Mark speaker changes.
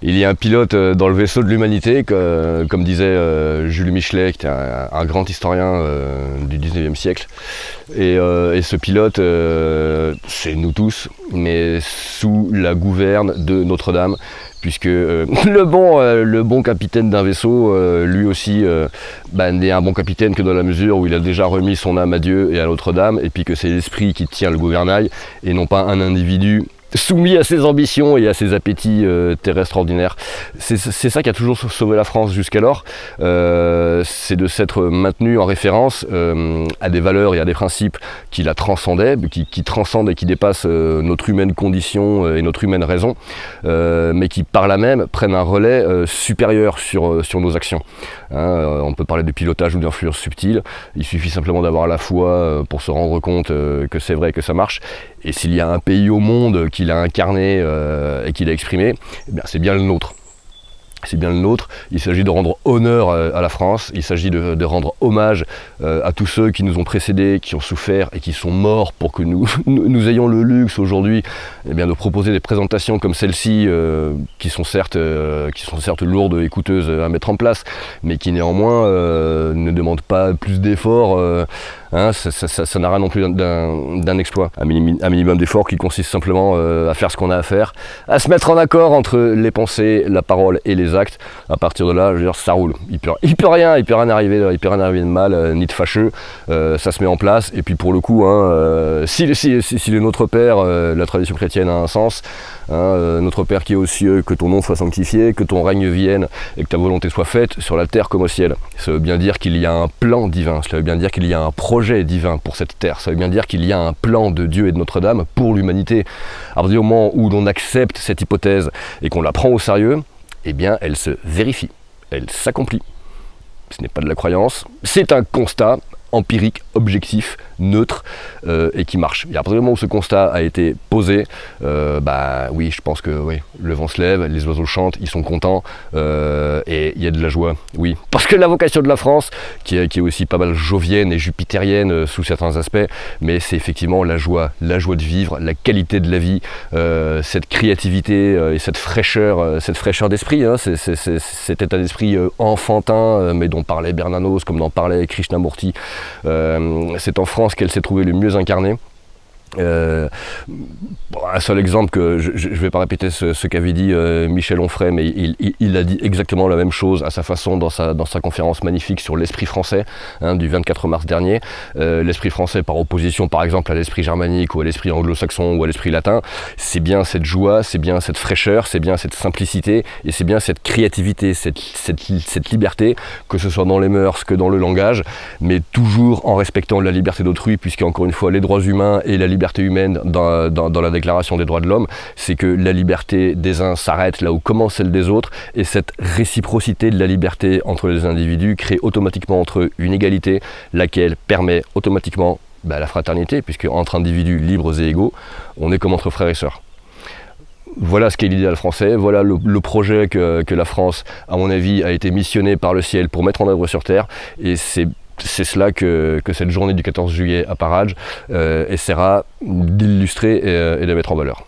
Speaker 1: Il y a un pilote dans le vaisseau de l'humanité, comme disait Jules Michelet, qui était un grand historien du 19e siècle. Et ce pilote, c'est nous tous, mais sous la gouverne de Notre-Dame, puisque le bon capitaine d'un vaisseau, lui aussi, n'est un bon capitaine que dans la mesure où il a déjà remis son âme à Dieu et à Notre-Dame, et puis que c'est l'esprit qui tient le gouvernail, et non pas un individu soumis à ses ambitions et à ses appétits terrestres ordinaires. C'est ça qui a toujours sauvé la France jusqu'alors, c'est de s'être maintenu en référence à des valeurs et à des principes qui la transcendaient, qui transcendent et qui dépassent notre humaine condition et notre humaine raison, mais qui par là même prennent un relais supérieur sur nos actions. On peut parler de pilotage ou d'influence subtile, il suffit simplement d'avoir la foi pour se rendre compte que c'est vrai, que ça marche. Et s'il y a un pays au monde qui l'a incarné et qui l'a exprimé, eh bien c'est bien le nôtre. C'est bien le nôtre, il s'agit de rendre honneur à la France, il s'agit de rendre hommage à tous ceux qui nous ont précédés, qui ont souffert et qui sont morts pour que nous ayons le luxe aujourd'hui de proposer des présentations comme celle-ci qui sont certes lourdes et coûteuses à mettre en place, mais qui néanmoins ne demandent pas plus d'efforts. Ça n'a rien non plus d'un exploit. Un minimum d'effort qui consiste simplement à faire ce qu'on a à faire, à se mettre en accord entre les pensées, la parole et les actes. À partir de là, je veux dire, ça roule. Il peut rien arriver de mal, ni de fâcheux. Ça se met en place. Et puis pour le coup, si le Notre Père, la tradition chrétienne a un sens, Notre Père qui est aux cieux, que ton nom soit sanctifié, que ton règne vienne et que ta volonté soit faite sur la terre comme au ciel. Ça veut bien dire qu'il y a un plan divin. Cela veut bien dire qu'il y a un projet divin pour cette terre. Ça veut bien dire qu'il y a un plan de Dieu et de Notre-Dame pour l'humanité. À partir du moment où l'on accepte cette hypothèse et qu'on la prend au sérieux, eh bien elle se vérifie, elle s'accomplit. Ce n'est pas de la croyance, c'est un constat empirique, objectif, neutre et qui marche. Et à partir du moment où ce constat a été posé, oui, je pense que oui, le vent se lève, les oiseaux chantent, ils sont contents et il y a de la joie, oui. Parce que la vocation de la France, qui est aussi pas mal jovienne et jupitérienne sous certains aspects, mais c'est effectivement la joie de vivre, la qualité de la vie, cette créativité et cette fraîcheur d'esprit, cet état d'esprit enfantin, mais dont parlait Bernanos, comme dont parlait Krishnamurti. C'est en France qu'elle s'est trouvée le mieux incarnée. Un seul exemple, que je ne vais pas répéter ce qu'avait dit Michel Onfray, mais il a dit exactement la même chose à sa façon dans sa conférence magnifique sur l'esprit français du 24 mars dernier. L'esprit français par opposition par exemple à l'esprit germanique ou à l'esprit anglo-saxon ou à l'esprit latin, c'est bien cette joie, c'est bien cette fraîcheur, c'est bien cette simplicité et c'est bien cette créativité, cette liberté, que ce soit dans les mœurs que dans le langage, mais toujours en respectant la liberté d'autrui, puisque encore une fois les droits humains et la liberté humaine dans la Déclaration des droits de l'homme, c'est que la liberté des uns s'arrête là où commence celle des autres, et cette réciprocité de la liberté entre les individus crée automatiquement entre eux une égalité, laquelle permet automatiquement la fraternité, puisque entre individus libres et égaux, on est comme entre frères et sœurs. Voilà ce qu'est l'idéal français, voilà le projet que la France, à mon avis, a été missionnée par le ciel pour mettre en œuvre sur Terre, et c'est cela que cette journée du 14 juillet à Parage essaiera d'illustrer et de mettre en valeur.